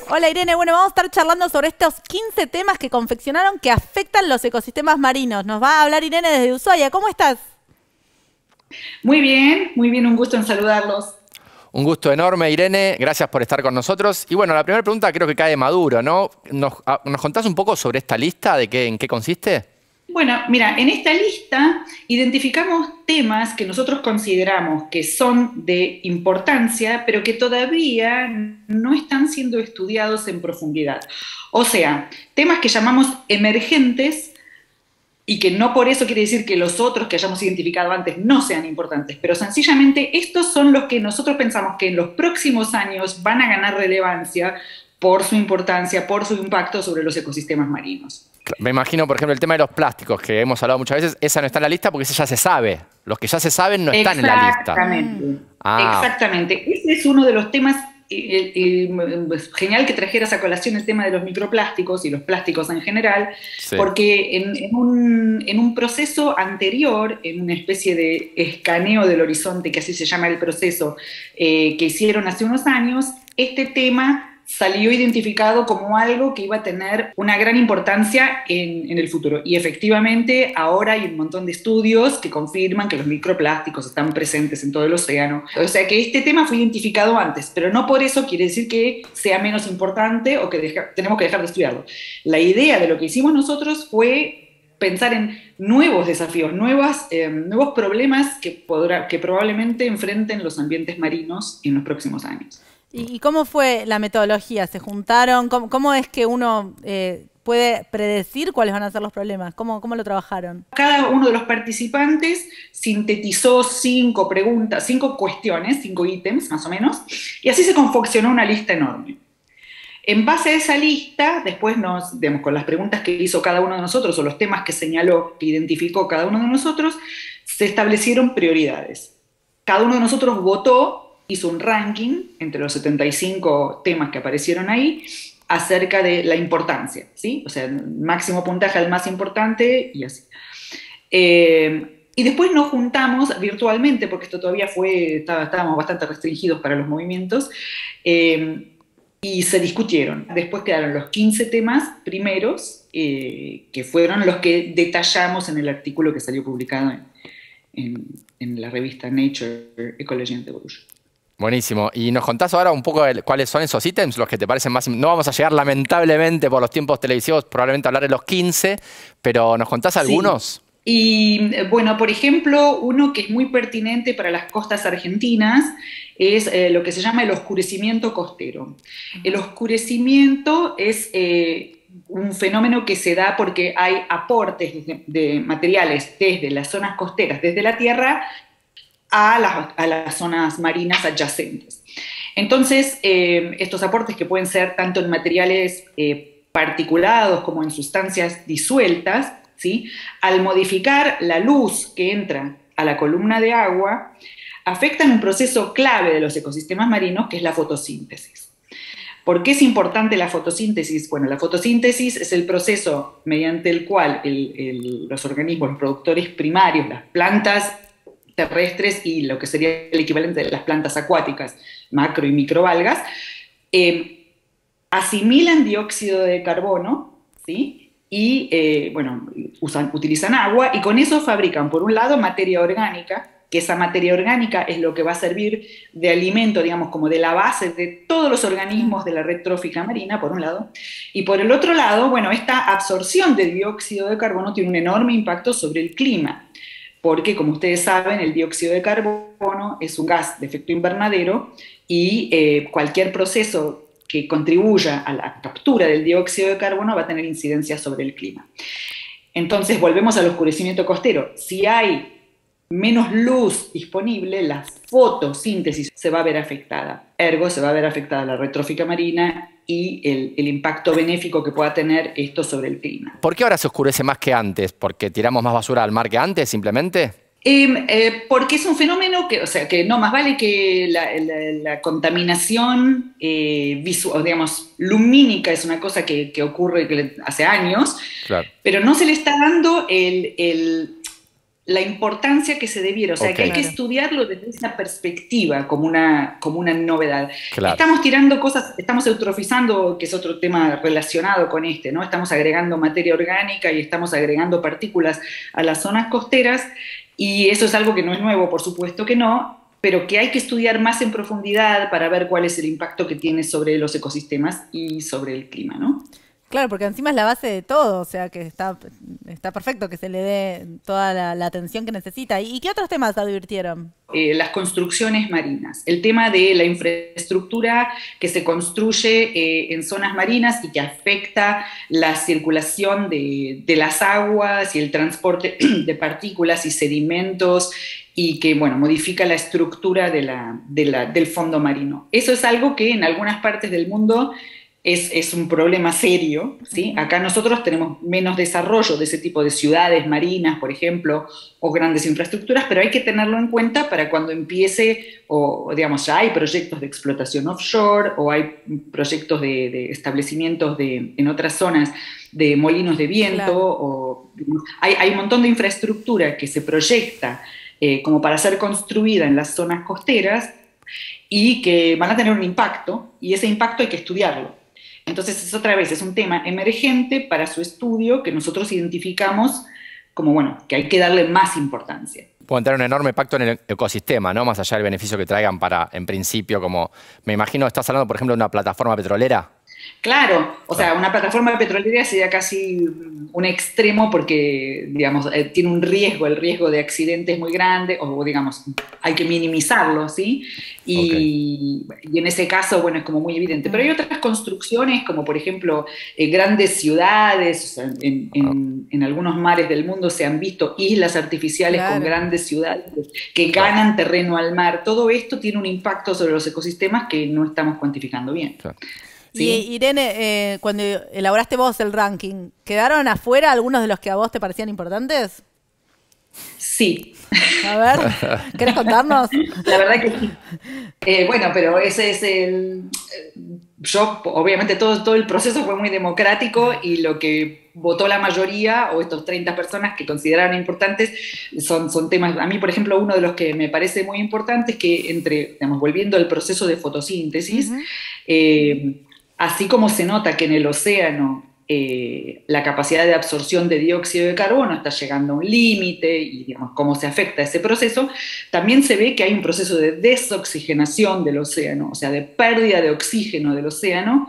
Hola Irene, bueno, vamos a estar charlando sobre estos 15 temas que confeccionaron que afectan los ecosistemas marinos. Nos va a hablar Irene desde Ushuaia. ¿Cómo estás? Muy bien, un gusto en saludarlos. Un gusto enorme, Irene. Gracias por estar con nosotros. Y bueno, la primera pregunta creo que cae de maduro, ¿no? ¿Nos contás un poco sobre esta lista, en qué consiste? Bueno, mira, en esta lista identificamos temas que nosotros consideramos que son de importancia, pero que todavía no están siendo estudiados en profundidad. O sea, temas que llamamos emergentes y que no por eso quiere decir que los otros que hayamos identificado antes no sean importantes, pero sencillamente estos son los que nosotros pensamos que en los próximos años van a ganar relevancia por su importancia, por su impacto sobre los ecosistemas marinos. Me imagino, por ejemplo, el tema de los plásticos, que hemos hablado muchas veces, esa no está en la lista porque esa ya se sabe. Los que ya se saben no están en la lista. Exactamente. Exactamente. Ese es uno de los temas. Genial que trajeras a colación el tema de los microplásticos y los plásticos en general, sí. Porque en un proceso anterior, en una especie de escaneo del horizonte, que así se llama el proceso, que hicieron hace unos años, este tema salió identificado como algo que iba a tener una gran importancia en el futuro. Y efectivamente ahora hay un montón de estudios que confirman que los microplásticos están presentes en todo el océano. O sea que este tema fue identificado antes, pero no por eso quiere decir que sea menos importante o que tenemos que dejar de estudiarlo. La idea de lo que hicimos nosotros fue pensar en nuevos desafíos, nuevos problemas que probablemente enfrenten los ambientes marinos en los próximos años. ¿Y cómo fue la metodología? ¿Se juntaron? ¿Cómo es que uno puede predecir cuáles van a ser los problemas? ¿Cómo lo trabajaron? Cada uno de los participantes sintetizó 5 preguntas, 5 cuestiones, 5 ítems más o menos, y así se confeccionó una lista enorme. En base a esa lista, después con las preguntas que hizo cada uno de nosotros o los temas que señaló, que identificó cada uno de nosotros, se establecieron prioridades. Cada uno de nosotros votó, hizo un ranking entre los 75 temas que aparecieron ahí acerca de la importancia, ¿sí? O sea, máximo puntaje al más importante y así. Y después nos juntamos virtualmente, porque esto todavía estábamos bastante restringidos para los movimientos, y se discutieron. Después quedaron los 15 temas primeros, que fueron los que detallamos en el artículo que salió publicado en la revista Nature Ecology and Evolution. Buenísimo. ¿Y nos contás ahora un poco cuáles son esos ítems, los que te parecen más... No vamos a llegar, lamentablemente, por los tiempos televisivos, probablemente a hablar de los 15, pero ¿nos contás algunos? Sí. Y bueno, por ejemplo, uno que es muy pertinente para las costas argentinas es lo que se llama el oscurecimiento costero. El oscurecimiento es un fenómeno que se da porque hay aportes de materiales desde las zonas costeras, desde la tierra, a las zonas marinas adyacentes. Entonces, estos aportes que pueden ser tanto en materiales particulados como en sustancias disueltas, ¿sí? Al modificar la luz que entra a la columna de agua, afectan un proceso clave de los ecosistemas marinos, que es la fotosíntesis. ¿Por qué es importante la fotosíntesis? Bueno, la fotosíntesis es el proceso mediante el cual los organismos, los productores primarios, las plantas terrestres y lo que sería el equivalente de las plantas acuáticas, macro y microalgas, asimilan dióxido de carbono, ¿sí? Y utilizan agua y con eso fabrican, por un lado, materia orgánica, que esa materia orgánica es lo que va a servir de alimento, digamos, como de la base de todos los organismos de la red trófica marina, por un lado, y por el otro lado, bueno, esta absorción de dióxido de carbono tiene un enorme impacto sobre el clima, porque, como ustedes saben, el dióxido de carbono es un gas de efecto invernadero y cualquier proceso que contribuya a la captura del dióxido de carbono va a tener incidencia sobre el clima. Entonces, volvemos al oscurecimiento costero. Si hay menos luz disponible, la fotosíntesis se va a ver afectada. Ergo, se va a ver afectada la red trófica marina y el impacto benéfico que pueda tener esto sobre el clima. ¿Por qué ahora se oscurece más que antes? ¿Porque tiramos más basura al mar que antes, simplemente? Porque es un fenómeno que no más vale que la contaminación visual, digamos, lumínica es una cosa que ocurre hace años, claro. Pero no se le está dando la importancia que se debiera, o sea, que hay que estudiarlo desde esa perspectiva como una novedad. Claro. Estamos tirando cosas, estamos eutrofizando, que es otro tema relacionado con ¿no? Estamos agregando materia orgánica y estamos agregando partículas a las zonas costeras, y eso es algo que no es nuevo, por supuesto que no, pero que hay que estudiar más en profundidad para ver cuál es el impacto que tiene sobre los ecosistemas y sobre el clima, ¿no? Claro, porque encima es la base de todo, o sea que está perfecto que se le dé toda la atención que necesita. ¿Y qué otros temas advirtieron? Las construcciones marinas, el tema de la infraestructura que se construye en zonas marinas y que afecta la circulación de las aguas y el transporte de partículas y sedimentos, y que, bueno, modifica la estructura del fondo marino. Eso es algo que en algunas partes del mundo es un problema serio, ¿sí? Acá nosotros tenemos menos desarrollo de ese tipo de ciudades marinas, por ejemplo, o grandes infraestructuras, pero hay que tenerlo en cuenta para cuando empiece, o digamos, ya hay proyectos de explotación offshore, o hay proyectos de establecimientos en otras zonas de molinos de viento, claro. O hay un montón de infraestructura que se proyecta como para ser construida en las zonas costeras y que van a tener un impacto, y ese impacto hay que estudiarlo. Entonces, es un tema emergente para su estudio que nosotros identificamos como, bueno, que hay que darle más importancia. Pueden tener un enorme impacto en el ecosistema, ¿no? Más allá del beneficio que traigan para, en principio, como, me imagino, estás hablando, por ejemplo, de una plataforma petrolera. Claro, o sea, una plataforma petrolera sería casi un extremo porque, digamos, tiene un riesgo, el riesgo de accidente es muy grande, o digamos, hay que minimizarlo, ¿sí? Y en ese caso, bueno, es como muy evidente. Pero hay otras construcciones, como por ejemplo, grandes ciudades, o sea, en algunos mares del mundo se han visto islas artificiales con grandes ciudades que ganan terreno al mar. Todo esto tiene un impacto sobre los ecosistemas que no estamos cuantificando bien. ¿Sí? Y Irene, cuando elaboraste vos el ranking, ¿quedaron afuera algunos de los que a vos te parecían importantes? Sí. A ver, ¿querés contarnos? La verdad que sí. Bueno, pero ese es yo, obviamente todo el proceso fue muy democrático y lo que votó la mayoría, o estos 30 personas que consideraron importantes, son temas. A mí, por ejemplo, uno de los que me parece muy importante es que volviendo al proceso de fotosíntesis, así como se nota que en el océano la capacidad de absorción de dióxido de carbono está llegando a un límite y, digamos, cómo se afecta ese proceso, también se ve que hay un proceso de desoxigenación del océano, o sea, de pérdida de oxígeno del océano,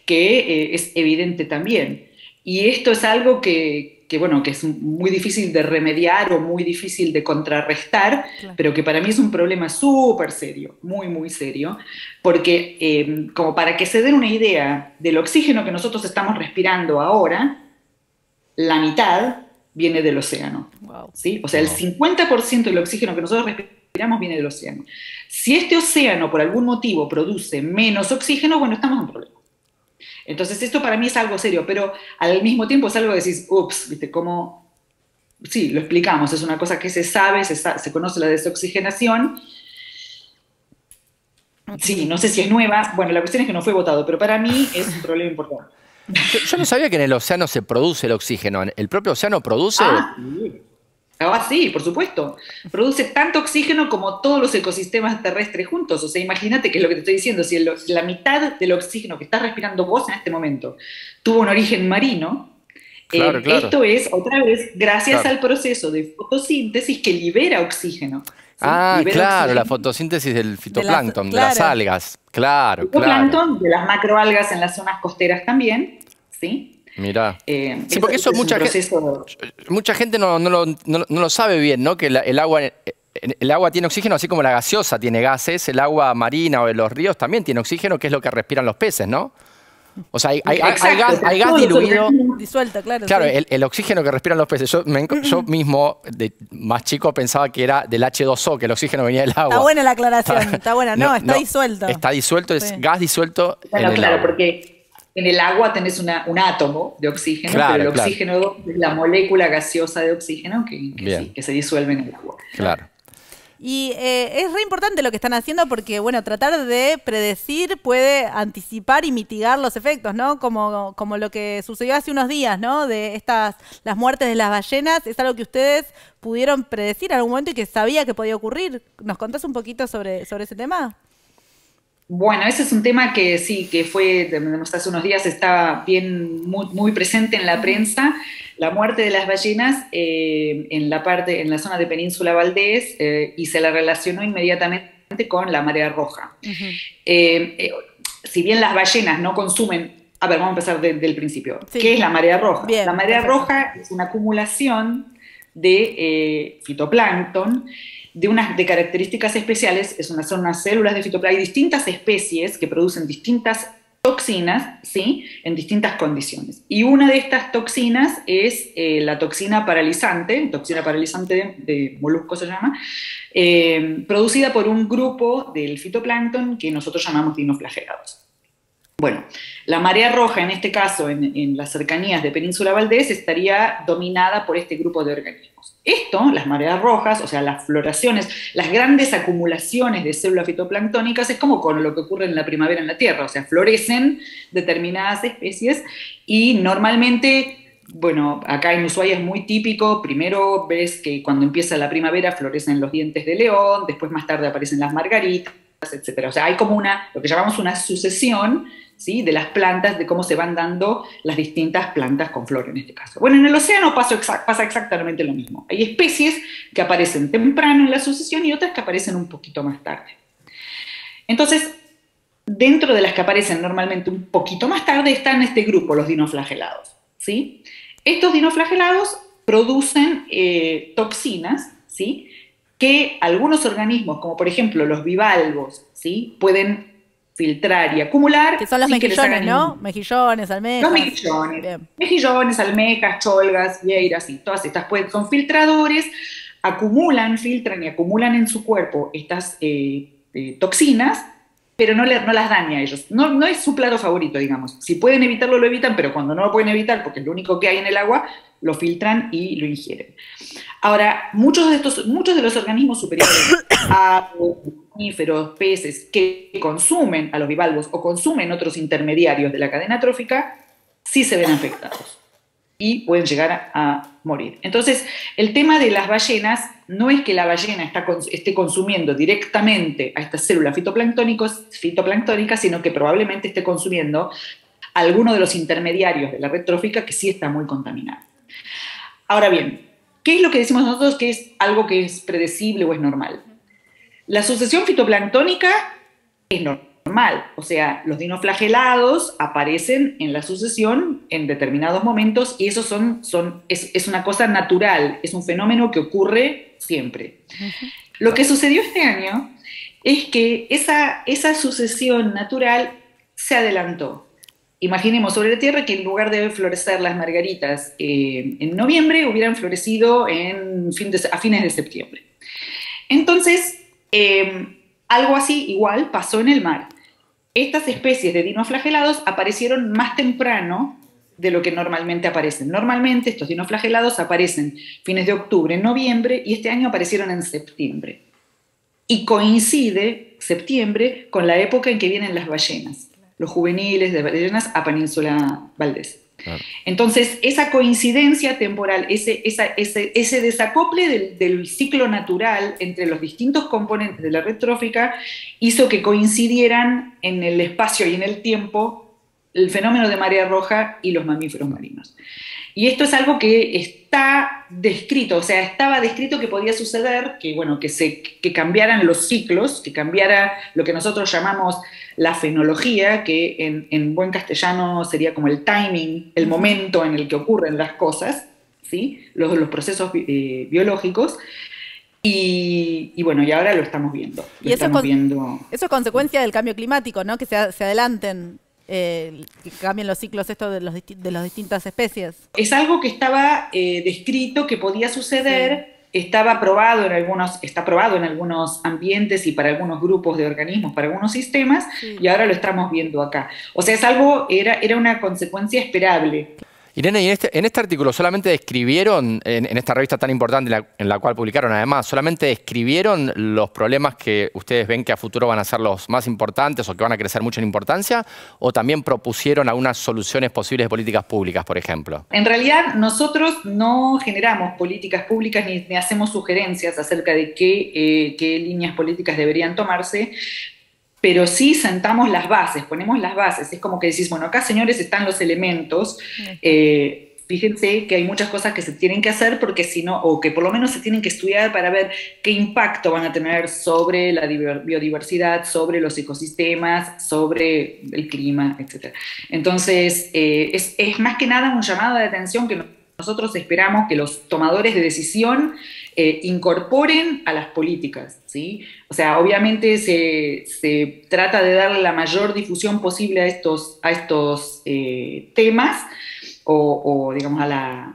que es evidente también. Y esto es algo que es muy difícil de remediar o muy difícil de contrarrestar, pero que para mí es un problema súper serio, muy, muy serio, porque como para que se den una idea del oxígeno que nosotros estamos respirando ahora, la mitad viene del océano. ¿Sí? O sea, el 50% del oxígeno que nosotros respiramos viene del océano. Si este océano por algún motivo produce menos oxígeno, bueno, estamos en problema. Entonces esto para mí es algo serio, pero al mismo tiempo es algo que decís, ups, ¿viste? Como, sí, lo explicamos, es una cosa que se sabe, se conoce la desoxigenación. Sí, no sé si es nueva, bueno, la cuestión es que no fue votado, pero para mí es un problema importante. Yo no sabía que en el océano se produce el oxígeno, ¿el propio océano produce? Sí. Sí, por supuesto. Produce tanto oxígeno como todos los ecosistemas terrestres juntos. O sea, imagínate que es lo que te estoy diciendo. Si la mitad del oxígeno que estás respirando vos en este momento tuvo un origen marino, claro. Esto es, otra vez, gracias al proceso de fotosíntesis que libera oxígeno. ¿Sí? Oxígeno. La fotosíntesis del fitoplancton, de las algas. Claro, fitoplancton, de las macroalgas en las zonas costeras también, ¿sí? Mirá. Sí, porque eso mucha gente no lo sabe bien, ¿no? Que el agua tiene oxígeno, así como la gaseosa tiene gases, el agua marina o de los ríos también tiene oxígeno, que es lo que respiran los peces, ¿no? O sea, hay gas diluido. Disuelto, claro. Claro, sí. el oxígeno que respiran los peces. Yo mismo, de más chico, pensaba que era del H2O, que el oxígeno venía del agua. Está buena la aclaración, está buena. No, está disuelto. Está disuelto, es gas disuelto en el agua. Porque en el agua tenés un átomo de oxígeno, pero el oxígeno es la molécula gaseosa de oxígeno que se disuelve en el agua. Claro. Y es re importante lo que están haciendo porque, bueno, tratar de predecir puede anticipar y mitigar los efectos, ¿no? Como lo que sucedió hace unos días, ¿no? De las muertes de las ballenas, es algo que ustedes pudieron predecir en algún momento y que sabía que podía ocurrir. ¿Nos contás un poquito sobre ese tema? Bueno, ese es un tema que sí, que fue, hace unos días estaba muy presente en la prensa, la muerte de las ballenas en la zona de Península Valdés, y se la relacionó inmediatamente con la marea roja. Si bien las ballenas no consumen, a ver, vamos a empezar del principio. Sí. ¿Qué es la marea roja? Bien, la marea roja es una acumulación de fitoplancton, de características especiales. Son unas células de fitoplancton. Hay distintas especies que producen distintas toxinas, ¿sí?, en distintas condiciones. Y una de estas toxinas es la toxina paralizante de molusco se llama, producida por un grupo del fitoplancton que nosotros llamamos dinoflagelados. Bueno, la marea roja, en este caso, en las cercanías de Península Valdés, estaría dominada por este grupo de organismos. Las mareas rojas, o sea, las floraciones, las grandes acumulaciones de células fitoplanctónicas, es como con lo que ocurre en la primavera en la Tierra, o sea, florecen determinadas especies y normalmente, bueno, acá en Ushuaia es muy típico, primero ves que cuando empieza la primavera florecen los dientes de león, después más tarde aparecen las margaritas, etc. O sea, hay como lo que llamamos una sucesión, ¿sí?, de las plantas, de cómo se van dando las distintas plantas con flor en este caso. Bueno, en el océano pasa exactamente lo mismo. Hay especies que aparecen temprano en la sucesión y otras que aparecen un poquito más tarde. Entonces, dentro de las que aparecen normalmente un poquito más tarde están este grupo, los dinoflagelados, ¿sí? Estos dinoflagelados producen toxinas, ¿sí?, que algunos organismos, como por ejemplo los bivalvos, ¿sí?, pueden filtrar y acumular. Que son los mejillones, ¿no? Mejillones, almejas. Los mejillones. Bien. Mejillones, almejas, cholgas, vieiras, y todas estas son filtradores, filtran y acumulan en su cuerpo estas toxinas, pero no las daña a ellos. No es su plato favorito, digamos. Si pueden evitarlo, lo evitan, pero cuando no lo pueden evitar, porque es lo único que hay en el agua, lo filtran y lo ingieren. Ahora, muchos de los organismos superiores, aves, mamíferos, peces, que consumen a los bivalvos o consumen otros intermediarios de la cadena trófica, sí se ven afectados y pueden llegar a morir. Entonces, el tema de las ballenas no es que la ballena esté consumiendo directamente a estas células fitoplanctónicas, sino que probablemente esté consumiendo alguno de los intermediarios de la red trófica que sí está muy contaminado. Ahora bien, ¿qué es lo que decimos nosotros que es algo que es predecible o es normal? La sucesión fitoplanctónica es normal, o sea, los dinoflagelados aparecen en la sucesión en determinados momentos y eso es una cosa natural, es un fenómeno que ocurre siempre. Lo que sucedió este año es que esa sucesión natural se adelantó. Imaginemos sobre la Tierra que en lugar de florecer las margaritas en noviembre, hubieran florecido a fines de septiembre. Entonces, algo así igual pasó en el mar. Estas especies de dinoflagelados aparecieron más temprano de lo que normalmente aparecen. Normalmente estos dinoflagelados aparecen fines de octubre, en noviembre, y este año aparecieron en septiembre. Y coincide septiembre con la época en que vienen las ballenas, los juveniles de ballenas a Península Valdés. Claro. Entonces, esa coincidencia temporal, ese desacople del ciclo natural entre los distintos componentes de la red trófica hizo que coincidieran en el espacio y en el tiempo el fenómeno de marea roja y los mamíferos marinos. Y esto es algo que está descrito, o sea, estaba descrito que podía suceder, que cambiaran los ciclos, que cambiara lo que nosotros llamamos la fenología, que en buen castellano sería como el timing, el momento en el que ocurren las cosas, ¿sí?, los procesos biológicos, y ahora lo estamos viendo. Y eso es consecuencia del cambio climático, ¿no?, que se adelanten. Que cambien los ciclos de las distintas especies. Es algo que estaba descrito que podía suceder, sí. Está probado en algunos ambientes y para algunos grupos de organismos, para algunos sistemas, sí. Y ahora lo estamos viendo acá. O sea, era una consecuencia esperable. Irene, y en este artículo solamente describieron, en esta revista tan importante en la cual publicaron además, solamente describieron los problemas que ustedes ven que a futuro van a ser los más importantes o que van a crecer mucho en importancia, o también propusieron algunas soluciones posibles de políticas públicas, por ejemplo. En realidad, nosotros no generamos políticas públicas ni hacemos sugerencias acerca de qué líneas políticas deberían tomarse, pero sí sentamos las bases, ponemos las bases. Es como que decís, bueno, acá, señores, están los elementos. Fíjense que hay muchas cosas que se tienen que hacer porque si no, o que por lo menos se tienen que estudiar para ver qué impacto van a tener sobre la biodiversidad, sobre los ecosistemas, sobre el clima, etc. Entonces, es más que nada un llamado de atención que nosotros esperamos que los tomadores de decisión incorporen a las políticas, ¿sí? O sea, obviamente se trata de darle la mayor difusión posible a estos temas o digamos, a la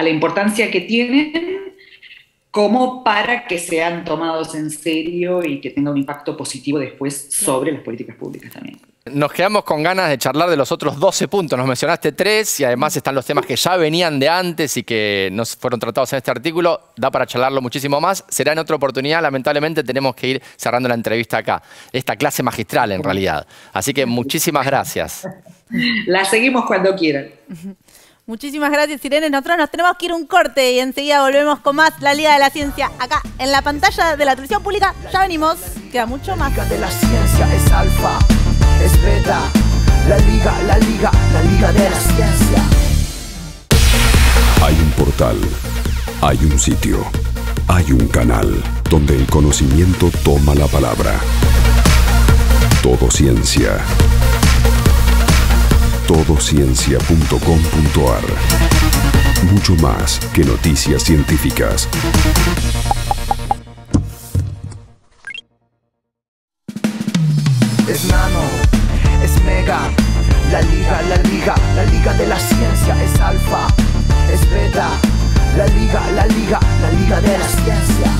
importancia que tienen, como para que sean tomados en serio y que tenga un impacto positivo después sobre las políticas públicas también. Nos quedamos con ganas de charlar de los otros 12 puntos. Nos mencionaste 3 y además están los temas que ya venían de antes y que no fueron tratados en este artículo. Da para charlarlo muchísimo más. Será en otra oportunidad. Lamentablemente tenemos que ir cerrando la entrevista acá. Esta clase magistral en realidad. Así que muchísimas gracias. La seguimos cuando quieran. Muchísimas gracias, Irene. Nosotros nos tenemos que ir un corte y enseguida volvemos con más La Liga de la Ciencia acá en la pantalla de la televisión pública. Ya venimos. Queda mucho más. La Liga de la Ciencia es alfa, es beta. La Liga de la Ciencia. Hay un portal, hay un sitio, hay un canal donde el conocimiento toma la palabra. Todo Ciencia. Todociencia.com.ar. Mucho más que noticias científicas. Es nano, es mega. La Liga de la Ciencia es alfa, es beta. La Liga de la Ciencia.